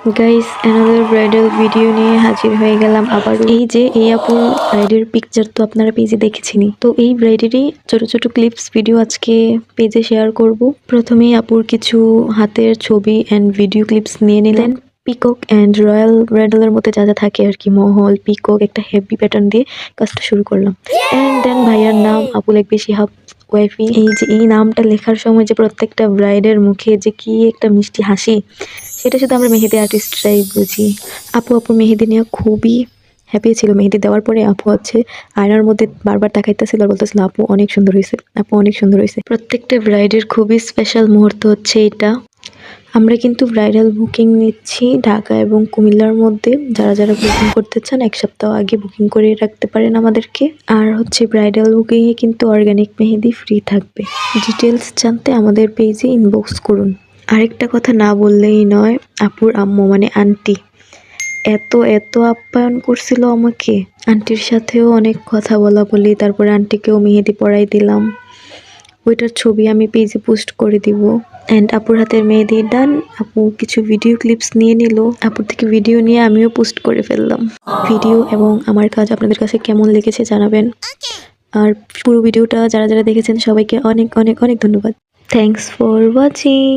Guys another bridal video নিয়ে হাজির হয়ে গেলাম আবার। এই যে এই আপুর ব্রাইডের পিকচার তো আপনারা পেজে দেখেছিনি, তো এই ব্রাইডেরই ছোট ছোট ক্লিপস ভিডিও আজকে পেজে শেয়ার করব। প্রথমেই আপুর কিছু হাতের ছবি অ্যান্ড ভিডিও ক্লিপস নিয়ে নিলেন। পিকক অ্যান্ড রয়্যাল ব্রাইডালের মধ্যে যা যা থাকে আর কি, মহল পিকক একটা হেভি প্যাটার্ন দিয়ে কাজটা শুরু করলাম। অ্যান্ড দেন ভাইয়ার নাম আপু লিখবে শিহাব ওয়াইফি। এই যে এই নামটা লেখার সময় যে প্রত্যেকটা ব্রাইডের মুখে যে কি একটা মিষ্টি হাসি, সেটা শুধু আমরা মেহেদি আর্টিস্টরাই বুঝি। আপুর মেহেদি নেওয়া খুবই হ্যাপি ছিল। মেহেদি দেওয়ার পরে আপু হচ্ছে আয়নার মধ্যে বারবার তাকাইতেছিল আর বলতেছিল আপু অনেক সুন্দর হয়েছে, আপু অনেক সুন্দর হয়েছে। প্রত্যেকটা ব্রাইডের খুবই স্পেশাল মুহূর্ত হচ্ছে এটা। আমরা কিন্তু ব্রাইডাল বুকিং নিচ্ছি ঢাকা এবং কুমিল্লার মধ্যে। যারা যারা বুকিং করতে চান 1 সপ্তাহ আগে বুকিং করে রাখতে পারেন আমাদেরকে। আর হচ্ছে ব্রাইডাল বুকিংয়ে কিন্তু অর্গানিক মেহেদি ফ্রি থাকবে। ডিটেলস জানতে আমাদের পেজে ইনবক্স করুন। আরেকটা কথা না বললেই নয়, আপুর আম্মু মানে আন্টি এত এত আপ্যায়ন করছিল আমাকে। আন্টির সাথেও অনেক কথা বলা বলি, তারপরে আন্টিকেও মেহেদি পরাই দিলাম। ওইটার ছবি আমি পেজে পোস্ট করে দিব। অ্যান্ড আপুর হাতের মেহেদি ডান। আপু কিছু ভিডিও ক্লিপস নিয়ে নিল, আপুর থেকে ভিডিও নিয়ে আমিও পোস্ট করে ফেললাম। ভিডিও এবং আমার কাজ আপনাদের কাছে কেমন লেগেছে জানাবেন। আর পুরো ভিডিওটা যারা যারা দেখেছেন সবাইকে অনেক অনেক অনেক ধন্যবাদ। Thanks for watching.